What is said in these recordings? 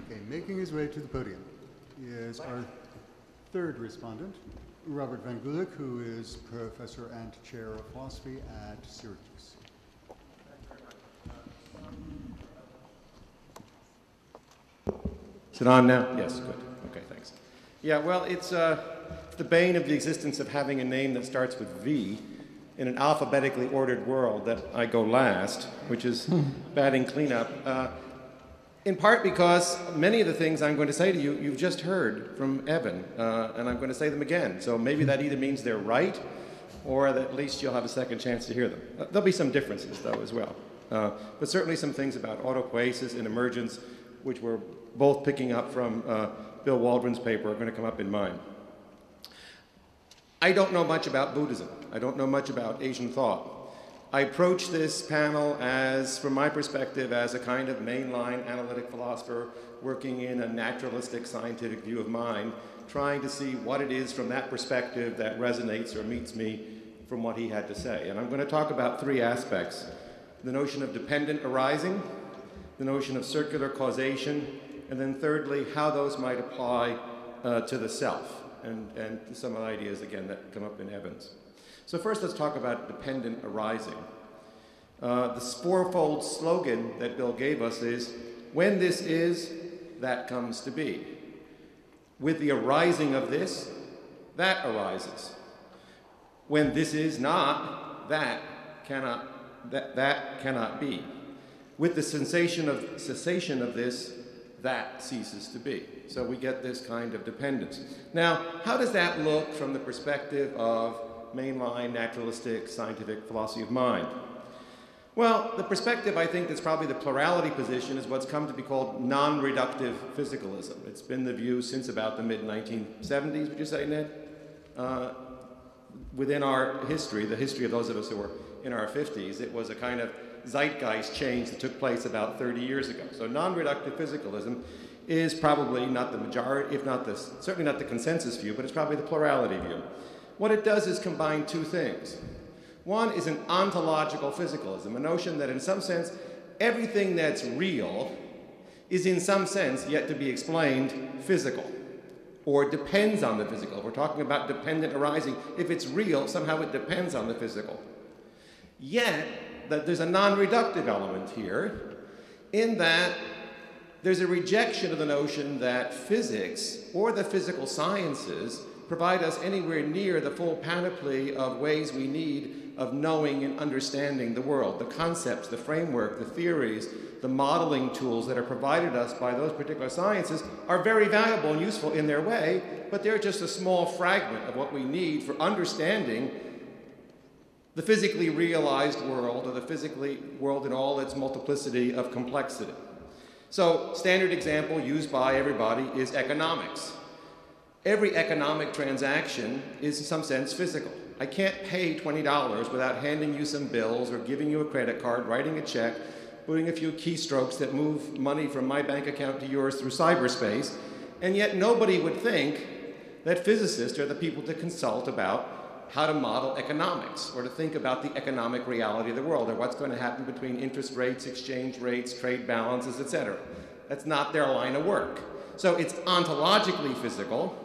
Okay, making his way to the podium is our third respondent, Robert Van Gulick, who is professor and chair of philosophy at Syracuse. Is it on now? Yes, good. Okay, thanks. Yeah, well, it's the bane of the existence of having a name that starts with V in an alphabetically ordered world that I go last, which is batting cleanup. In part because many of the things I'm going to say to you, you've just heard from Evan, and I'm going to say them again. So maybe that either means they're right, or that at least you'll have a second chance to hear them. There'll be some differences, though, as well. But certainly some things about autopoiesis and emergence, which we're both picking up from Bill Waldron's paper, are going to come up in mine. I don't know much about Buddhism. I don't know much about Asian thought. I approach this panel as, from my perspective, as a kind of mainline analytic philosopher working in a naturalistic scientific view of mind, trying to see what it is from that perspective that resonates or meets me from what he had to say. And I'm going to talk about three aspects: the notion of dependent arising, the notion of circular causation, and then thirdly, how those might apply to the self, and some ideas, again, that come up in Evans. So first, let's talk about dependent arising. The fourfold slogan that Bill gave us is, when this is, that comes to be. With the arising of this, that arises. When this is not, that cannot be. With the cessation of this, that ceases to be. So we get this kind of dependence. Now, how does that look from the perspective of mainline naturalistic scientific philosophy of mind? Well, the perspective, I think, that's probably the plurality position is what's come to be called non-reductive physicalism. It's been the view since about the mid-1970s, would you say, Ned? Within our history, the history of those of us who were in our 50s, it was a kind of zeitgeist change that took place about 30 years ago. So non-reductive physicalism is probably not the majority, if not the, certainly not the consensus view, but it's probably the plurality view. What it does is combine two things. One is an ontological physicalism, a notion that in some sense, everything that's real is in some sense yet to be explained physical, or depends on the physical. If we're talking about dependent arising, if it's real, somehow it depends on the physical. Yet, that there's a non-reductive element here, in that there's a rejection of the notion that physics or the physical sciences provide us anywhere near the full panoply of ways we need of knowing and understanding the world. The concepts, the framework, the theories, the modeling tools that are provided us by those particular sciences are very valuable and useful in their way, but they're just a small fragment of what we need for understanding the physically realized world, or the physically world in all its multiplicity of complexity. So, standard example used by everybody is economics. Every economic transaction is in some sense physical. I can't pay $20 without handing you some bills or giving you a credit card, writing a check, putting a few keystrokes that move money from my bank account to yours through cyberspace, and yet nobody would think that physicists are the people to consult about how to model economics, or to think about the economic reality of the world, or what's going to happen between interest rates, exchange rates, trade balances, etc. That's not their line of work. So it's ontologically physical,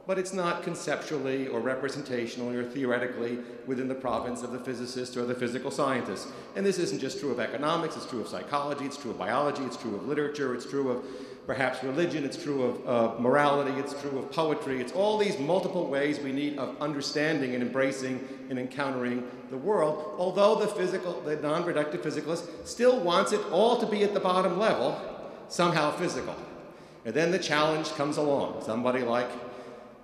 but it's not conceptually or representationally or theoretically within the province of the physicist or the physical scientist. And this isn't just true of economics, it's true of psychology, it's true of biology, it's true of literature, it's true of perhaps religion, it's true of morality, it's true of poetry. It's all these multiple ways we need of understanding and embracing and encountering the world, although the non-reductive physicalist still wants it all to be at the bottom level, somehow physical. And then the challenge comes along. Somebody like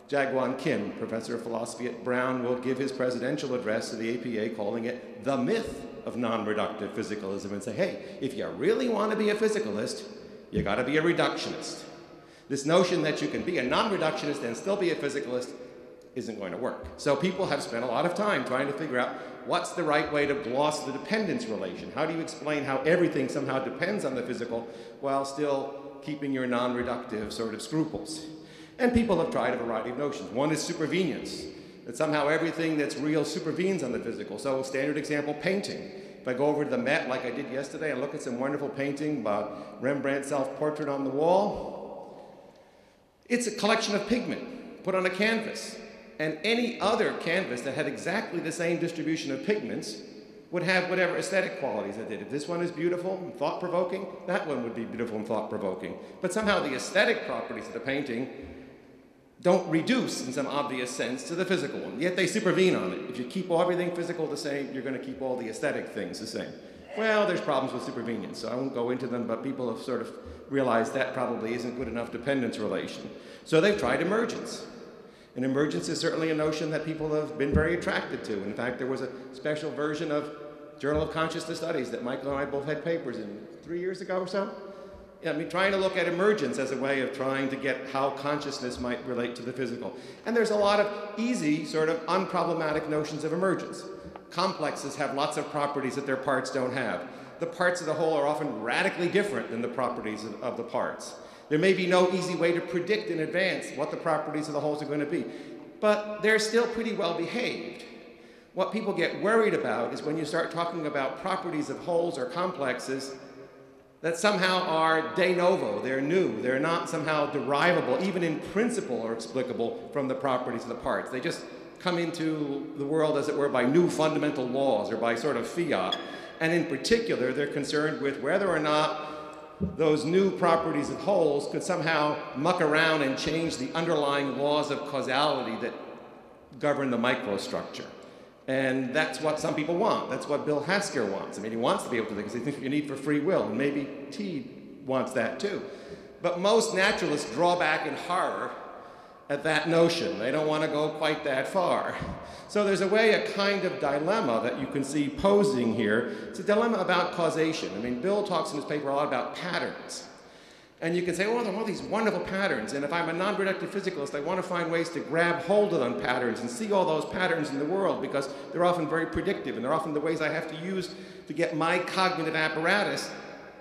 Jaegwon Kim, professor of philosophy at Brown, will give his presidential address to the APA calling it the myth of non-reductive physicalism and say, hey, if you really want to be a physicalist, you got to be a reductionist. This notion that you can be a non-reductionist and still be a physicalist isn't going to work. So people have spent a lot of time trying to figure out what's the right way to gloss the dependence relation. How do you explain how everything somehow depends on the physical while still keeping your non-reductive sort of scruples? And people have tried a variety of notions. One is supervenience, that somehow everything that's real supervenes on the physical. So standard example, painting. If I go over to the Met like I did yesterday and look at some wonderful painting by Rembrandt's self-portrait on the wall, It's a collection of pigment put on a canvas. And any other canvas that had exactly the same distribution of pigments would have whatever aesthetic qualities it did. If this one is beautiful and thought-provoking, that one would be beautiful and thought-provoking. But somehow the aesthetic properties of the painting don't reduce in some obvious sense to the physical one, yet they supervene on it. If you keep everything physical the same, you're going to keep all the aesthetic things the same. Well, there's problems with supervenience, so I won't go into them, but people have sort of realized that probably isn't good enough dependence relation. So they've tried emergence. And emergence is certainly a notion that people have been very attracted to. In fact, there was a special version of Journal of Consciousness Studies that Michael and I both had papers in 3 years ago or so. I mean, trying to look at emergence as a way of trying to get how consciousness might relate to the physical. And there's a lot of easy, sort of unproblematic notions of emergence. Complexes have lots of properties that their parts don't have. The parts of the whole are often radically different than the properties of the parts. There may be no easy way to predict in advance what the properties of the wholes are going to be, but they're still pretty well behaved. What people get worried about is when you start talking about properties of wholes or complexes that somehow are de novo, they're new, they're not somehow derivable, even in principle or explicable from the properties of the parts. They just come into the world, as it were, by new fundamental laws or by sort of fiat. And in particular, they're concerned with whether or not those new properties of wholes could somehow muck around and change the underlying laws of causality that govern the microstructure. And that's what some people want. That's what Bill Hasker wants. I mean, he wants to be able to think, because he thinks you need for free will, and maybe Teed wants that too. But most naturalists draw back in horror at that notion. They don't want to go quite that far. So there's a way, a kind of dilemma that you can see posing here. It's a dilemma about causation. I mean, Bill talks in his paper a lot about patterns. And you can say, oh, there are all these wonderful patterns, and if I'm a non-reductive physicalist, I want to find ways to grab hold of them patterns and see all those patterns in the world, because they're often very predictive, and they're often the ways I have to use to get my cognitive apparatus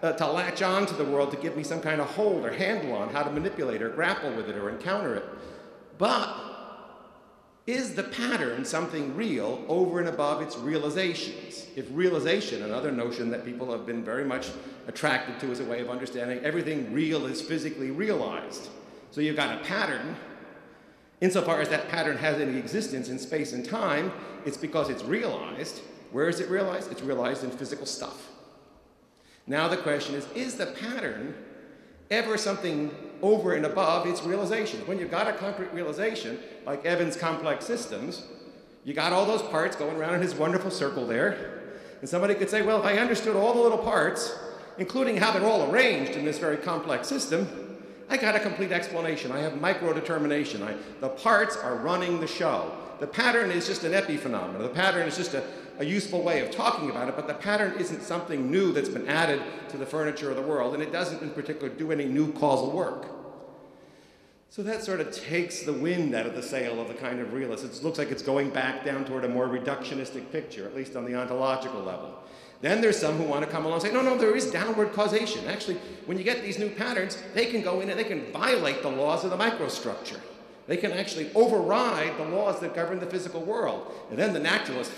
to latch on to the world, to give me some kind of hold or handle on how to manipulate or grapple with it or encounter it. But is the pattern something real over and above its realizations? If realization, another notion that people have been very much attracted to as a way of understanding everything real is physically realized. So you've got a pattern. Insofar as that pattern has any existence in space and time, it's because it's realized. Where is it realized? It's realized in physical stuff. Now the question is the pattern ever something over and above its realization? When you've got a concrete realization, like Evans' complex systems, you got all those parts going around in his wonderful circle there, and somebody could say, well, if I understood all the little parts, including how they're all arranged in this very complex system, I got a complete explanation. I have micro-determination. The parts are running the show. The pattern is just an epiphenomenon. The pattern is just a useful way of talking about it, but the pattern isn't something new that's been added to the furniture of the world, and it doesn't in particular do any new causal work. So that sort of takes the wind out of the sail of the kind of realist. It looks like it's going back down toward a more reductionistic picture, at least on the ontological level. Then there's some who want to come along and say, no, there is downward causation. Actually, when you get these new patterns, they can go in and they can violate the laws of the microstructure. They can actually override the laws that govern the physical world. And then the naturalists,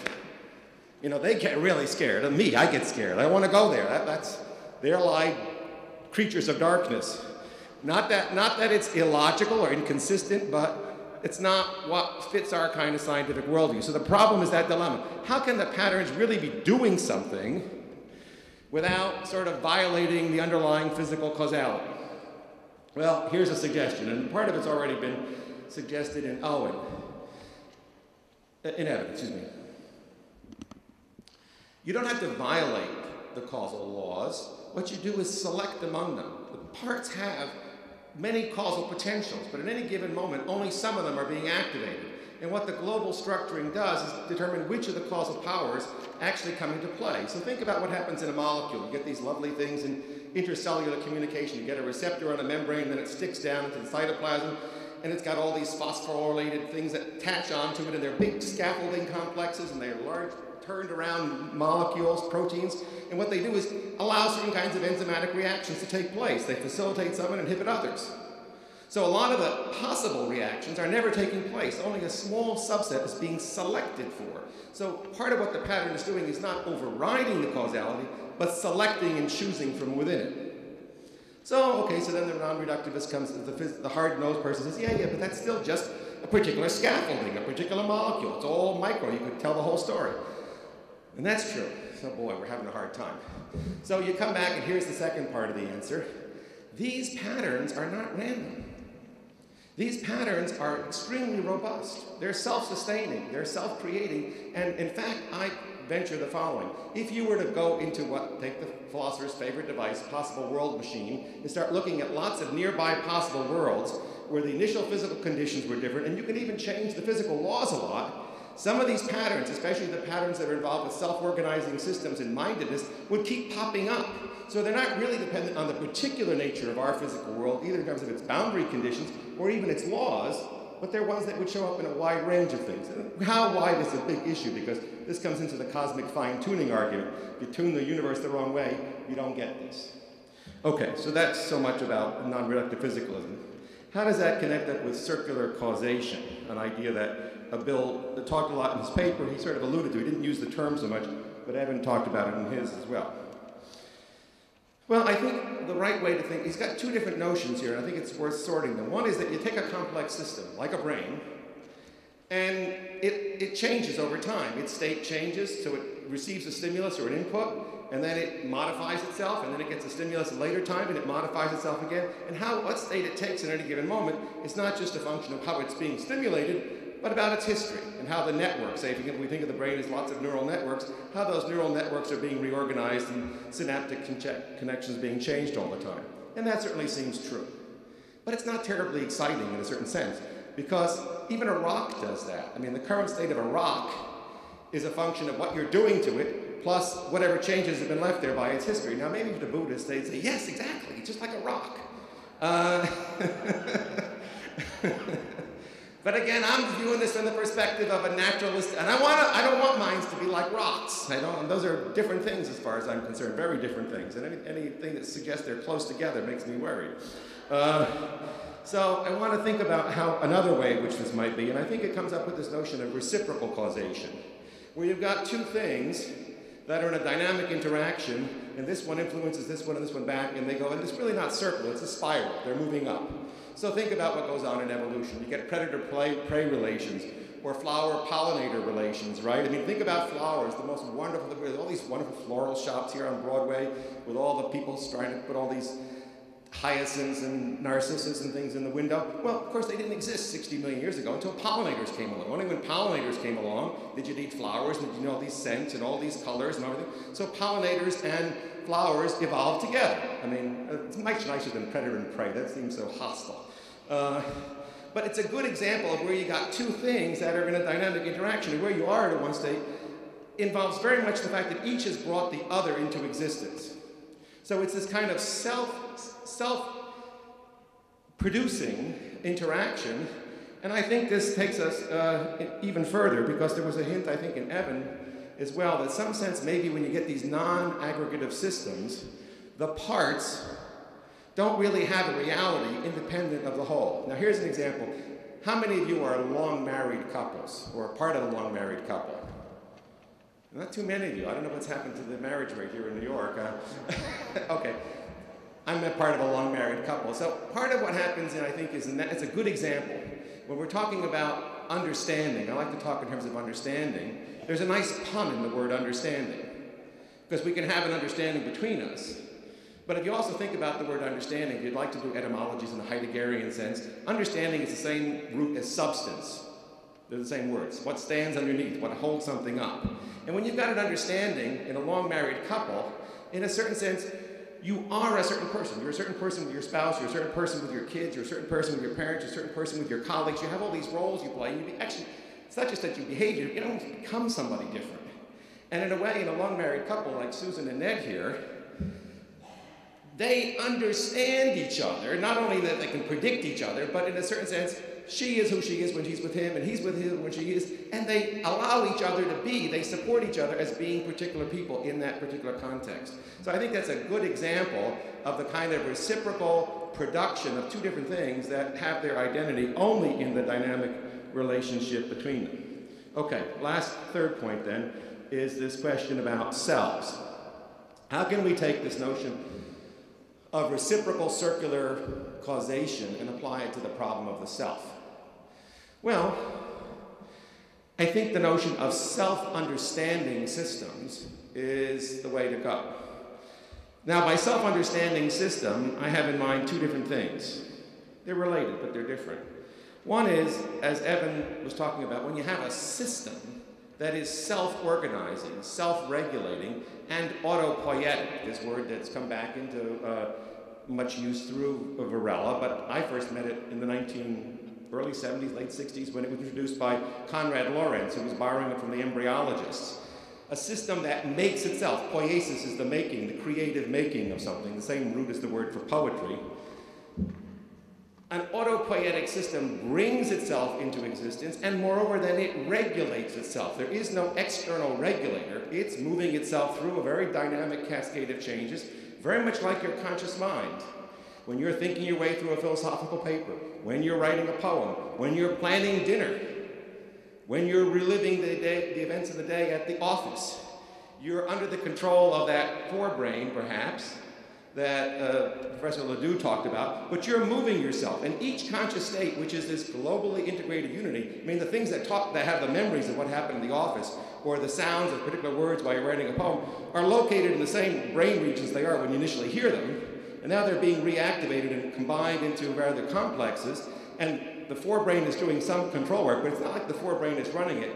they get really scared. And me, I get scared. I want to go there. There lie creatures of darkness. Not that it's illogical or inconsistent, but it's not what fits our kind of scientific worldview. So the problem is that dilemma. How can the patterns really be doing something without sort of violating the underlying physical causality? Well, here's a suggestion, and part of it's already been suggested in Evan, excuse me. You don't have to violate the causal laws. What you do is select among them. The parts have many causal potentials, but at any given moment, only some of them are being activated. And what the global structuring does is determine which of the causal powers actually come into play. So think about what happens in a molecule. You get these lovely things in intercellular communication. You get a receptor on a membrane, and then it sticks down into the cytoplasm, and it's got all these phosphorylated things that attach onto it, and they're big scaffolding complexes, and they're large, turned around molecules, proteins, and what they do is allow certain kinds of enzymatic reactions to take place. They facilitate some and inhibit others. So a lot of the possible reactions are never taking place. Only a small subset is being selected for. So part of what the pattern is doing is not overriding the causality, but selecting and choosing from within it. So, okay, so then the non-reductivist comes, the hard-nosed person says, yeah, but that's still just a particular scaffolding, a particular molecule. It's all micro. You could tell the whole story. And that's true. So, boy, we're having a hard time. So you come back, and here's the second part of the answer. These patterns are not random. These patterns are extremely robust. They're self-sustaining. They're self-creating. And, in fact, I venture the following. If you were to go into take the philosopher's favorite device, possible world machine, and start looking at lots of nearby possible worlds where the initial physical conditions were different, and you can even change the physical laws a lot, some of these patterns, especially the patterns that are involved with self-organizing systems and mindedness, would keep popping up. So they're not really dependent on the particular nature of our physical world, either in terms of its boundary conditions or even its laws, but they're ones that would show up in a wide range of things. And how wide is a big issue, because this comes into the cosmic fine-tuning argument. If you tune the universe the wrong way, you don't get this. Okay, so that's so much about non-reductive physicalism. How does that connect up with circular causation, an idea that Bill talked a lot in his paper? He sort of alluded to. He didn't use the term so much, but Evan talked about it in his as well. Well, I think the right way to think, he's got two different notions here, and I think it's worth sorting them. One is that you take a complex system, like a brain, and it changes over time. Its state changes, so it receives a stimulus or an input, and then it modifies itself, and then it gets a stimulus at a later time, and it modifies itself again. And what state it takes in any given moment is not just a function of how it's being stimulated, but about its history and how the networks, say if we think of the brain as lots of neural networks, how those neural networks are being reorganized and synaptic connections being changed all the time. And that certainly seems true. But it's not terribly exciting in a certain sense, because even a rock does that. I mean, the current state of a rock is a function of what you're doing to it, plus whatever changes have been left there by its history. Now, maybe the Buddhists, they'd say, yes, exactly, just like a rock. But again, I'm viewing this from the perspective of a naturalist, and I don't want minds to be like rocks. Those are different things as far as I'm concerned, very different things. And anything that suggests they're close together makes me worried. So I want to think about how another way in which this might be, and I think it comes up with this notion of reciprocal causation, where you've got two things that are in a dynamic interaction, and this one influences this one and this one back, and they go, and it's really not circular, it's a spiral. They're moving up. So think about what goes on in evolution. You get predator-prey relations, or flower-pollinator relations, right? I mean, think about flowers, the most wonderful, there's all these wonderful floral shops here on Broadway, with all the people trying to put all these hyacinths and narcissus and things in the window. Well, of course, they didn't exist 60 million years ago until pollinators came along. Only when pollinators came along did you need flowers, and did you know all these scents and all these colors and everything. So pollinators and flowers evolved together. I mean, it's much nicer than predator and prey. That seems so hostile. But it's a good example of where you got two things that are in a dynamic interaction, and where you are at one state involves very much the fact that each has brought the other into existence. So it's this kind of self-producing interaction, and I think this takes us even further, because there was a hint, I think, in Evan as well, that in some sense maybe when you get these non-aggregative systems, the parts don't really have a reality independent of the whole. Now here's an example. How many of you are long-married couples, or a part of a long-married couple? Not too many of you. I don't know what's happened to the marriage rate here in New York. Okay, I'm a part of a long-married couple. So part of what happens, and I think, it's a good example. When we're talking about understanding, I like to talk in terms of understanding, there's a nice pun in the word understanding, because we can have an understanding between us. But if you also think about the word understanding, if you'd like to do etymologies in the Heideggerian sense, understanding is the same root as substance. They're the same words. What stands underneath, what holds something up. And when you've got an understanding in a long-married couple, in a certain sense, you are a certain person. You're a certain person with your spouse, you're a certain person with your kids, you're a certain person with your parents, you're a certain person with your colleagues. You have all these roles you play. Actually, it's not just that you behave, you almost become somebody different. And in a way, in a long-married couple like Susan and Ned here, they understand each other, not only that they can predict each other, but in a certain sense, she is who she is when she's with him, and he's with him when she is, and they allow each other to be, they support each other as being particular people in that particular context. So I think that's a good example of the kind of reciprocal production of two different things that have their identity only in the dynamic relationship between them. Okay, third point then, is this question about selves. How can we take this notion of reciprocal circular causation and apply it to the problem of the self? Well, I think the notion of self-understanding systems is the way to go. Now, by self-understanding system, I have in mind two different things. They're related, but they're different. One is, as Evan was talking about, when you have a system that is self-organizing, self-regulating, and autopoietic, this word that's come back into much use through Varela, but I first met it in the early 70s, late 60s, when it was introduced by Konrad Lorenz, who was borrowing it from the embryologists. A system that makes itself. Poiesis is the making, the creative making of something, the same root as the word for poetry. An autopoietic system brings itself into existence, and moreover, then it regulates itself. There is no external regulator. It's moving itself through a very dynamic cascade of changes, very much like your conscious mind. When you're thinking your way through a philosophical paper, when you're writing a poem, when you're planning dinner, when you're reliving the events of the day at the office, you're under the control of that forebrain, perhaps, that Professor Ledoux talked about, but you're moving yourself. And each conscious state, which is this globally integrated unity, I mean, the things that have the memories of what happened in the office, or the sounds of particular words while you're writing a poem, are located in the same brain regions they are when you initially hear them, and now they're being reactivated and combined into rather complexes, and the forebrain is doing some control work, but it's not like the forebrain is running it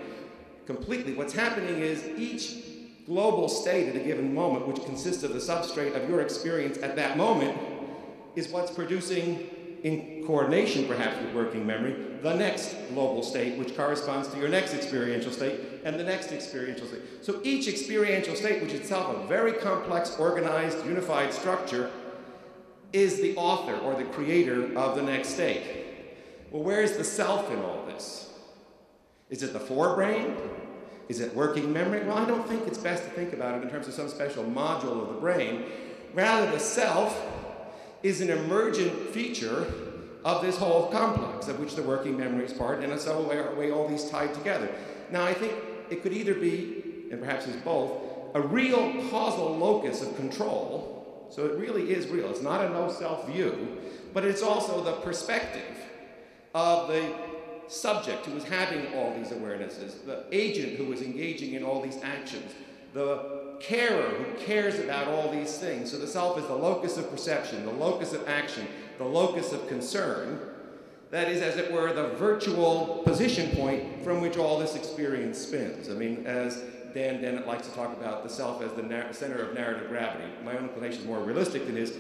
completely. What's happening is each global state at a given moment, which consists of the substrate of your experience at that moment, is what's producing, in coordination perhaps with working memory, the next global state, which corresponds to your next experiential state, and the next experiential state. So each experiential state, which is itself a very complex, organized, unified structure, is the author or the creator of the next state. Well, where's the self in all this? Is it the forebrain? Is it working memory? Well, I don't think it's best to think about it in terms of some special module of the brain. Rather, the self is an emergent feature of this whole complex, of which the working memory is part, and in some way all these tied together. Now, I think it could either be, and perhaps is both, a real causal locus of control, so it really is real. It's not a no-self view, but it's also the perspective of the subject who is having all these awarenesses, the agent who is engaging in all these actions, the carer who cares about all these things. So the self is the locus of perception, the locus of action, the locus of concern. That is, as it were, the virtual position point from which all this experience spins. I mean, as Dan Dennett likes to talk about the self as the center of narrative gravity. My own inclination is more realistic than his,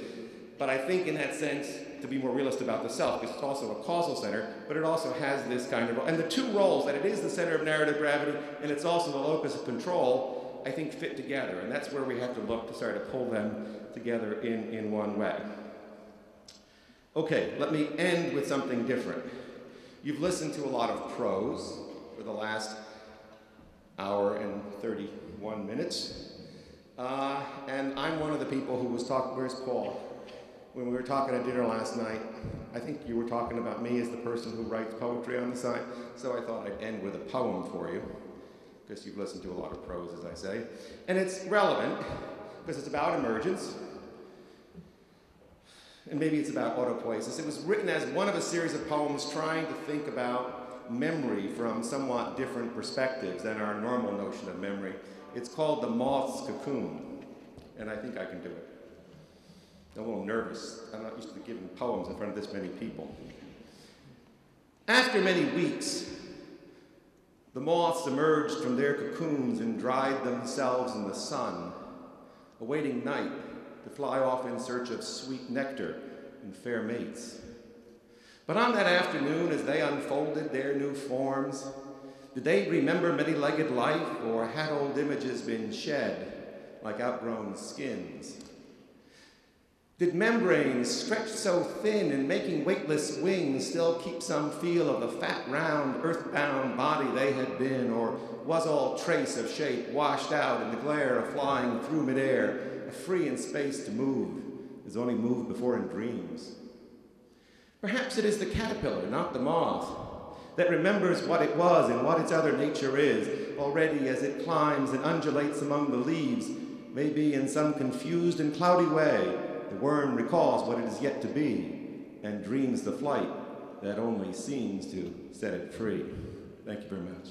but I think in that sense, to be more realist about the self, because it's also a causal center, but it also has this kind of role. And the two roles, that it is the center of narrative gravity and it's also the locus of control, I think fit together. And that's where we have to look to start to pull them together in one way. Okay, let me end with something different. You've listened to a lot of prose for the last hour and 31 minutes. And I'm one of the people who was talking, where's Paul? When we were talking at dinner last night, I think you were talking about me as the person who writes poetry on the side, so I thought I'd end with a poem for you, because you've listened to a lot of prose, as I say. And it's relevant, because it's about emergence, and maybe it's about autopoiesis. It was written as one of a series of poems trying to think about memory from somewhat different perspectives than our normal notion of memory. It's called The Moth's Cocoon, and I think I can do it. I'm a little nervous. I'm not used to giving poems in front of this many people. After many weeks, the moths emerged from their cocoons and dried themselves in the sun, awaiting night to fly off in search of sweet nectar and fair mates. But on that afternoon, as they unfolded their new forms, did they remember many-legged life, or had old images been shed like outgrown skins? Did membranes stretched so thin and making weightless wings still keep some feel of the fat, round, earthbound body they had been, or was all trace of shape washed out in the glare of flying through midair, free in space to move, as only moved before in dreams? Perhaps it is the caterpillar, not the moth, that remembers what it was and what its other nature is, already as it climbs and undulates among the leaves, maybe in some confused and cloudy way, The worm recalls what it is yet to be and dreams the flight that only seems to set it free. Thank you very much.